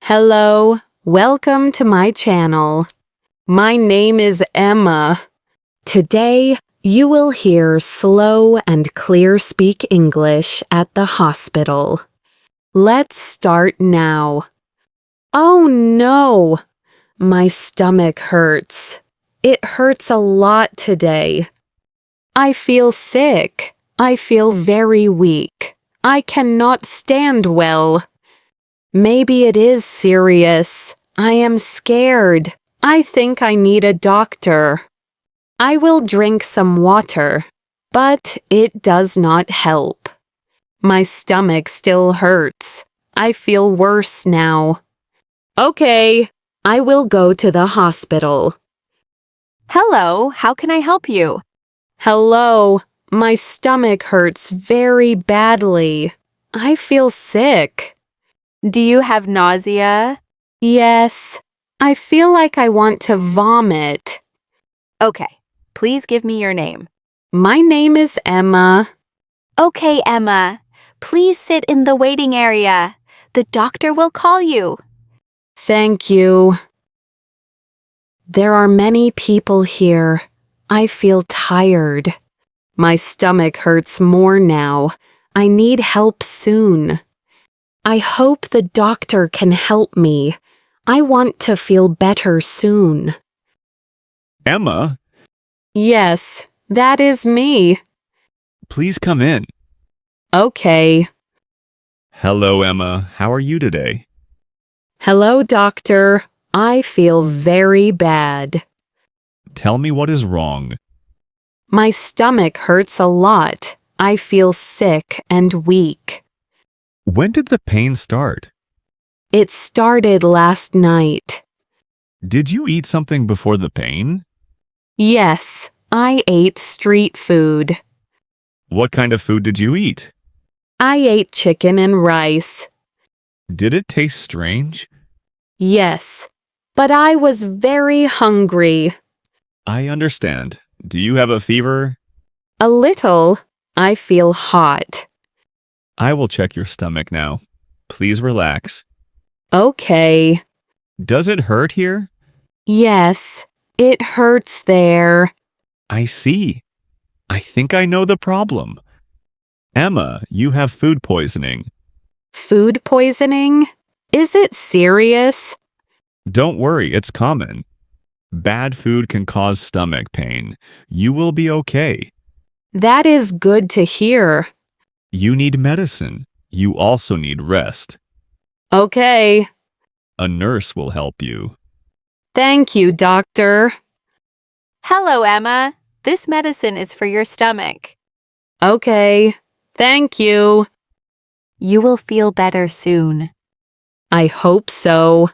Hello, welcome to my channel. My name is Emma. Today, you will hear slow and clear speak English at the hospital. Let's start now. Oh no! My stomach hurts. It hurts a lot today. I feel sick. I feel very weak. I cannot stand well. Maybe it is serious. I am scared. I think I need a doctor. I will drink some water, but it does not help. My stomach still hurts. I feel worse now. Okay, I will go to the hospital. Hello, how can I help you? Hello, my stomach hurts very badly. I feel sick. Do you have nausea? Yes, I feel like I want to vomit. Okay, please give me your name. My name is Emma. Okay, Emma. Please sit in the waiting area. The doctor will call you. Thank you. There are many people here. I feel tired. My stomach hurts more now. I need help soon. I hope the doctor can help me. I want to feel better soon. Emma, Yes, that is me. please come in. Okay. Hello, Emma. How are you today? Hello, doctor. I feel very bad. Tell me what is wrong. My stomach hurts a lot. I feel sick and weak. When did the pain start? It started last night. Did you eat something before the pain? Yes, I ate street food. What kind of food did you eat? I ate chicken and rice. Did it taste strange? Yes, but I was very hungry. I understand. Do you have a fever? A little. I feel hot. I will check your stomach now. Please relax. Okay. Does it hurt here? Yes, it hurts there. I see. I think I know the problem. Emma, you have food poisoning. Food poisoning? Is it serious? Don't worry, it's common. Bad food can cause stomach pain. You will be okay. That is good to hear. You need medicine. You also need rest. Okay. A nurse will help you. Thank you, doctor. Hello, Emma. This medicine is for your stomach. Okay. Thank you. You will feel better soon. I hope so.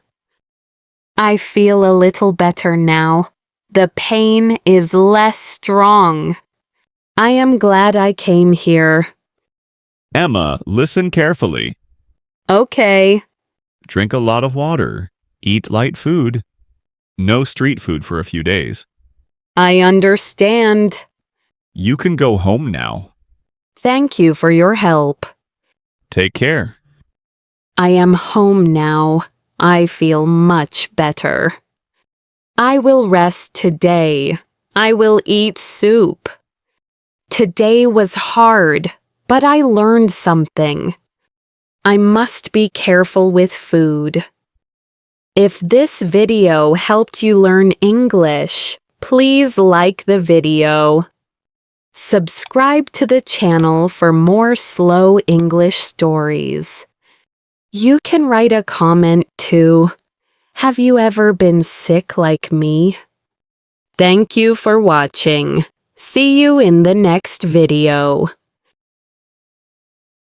I feel a little better now. The pain is less strong. I am glad I came here. Emma, listen carefully. Okay. Drink a lot of water. Eat light food. No street food for a few days. I understand. You can go home now. Thank you for your help. Take care. I am home now. I feel much better. I will rest today. I will eat soup. Today was hard, but I learned something. I must be careful with food. If this video helped you learn English, please like the video. Subscribe to the channel for more slow English stories. You can write a comment too. Have you ever been sick like me? Thank you for watching. See you in the next video.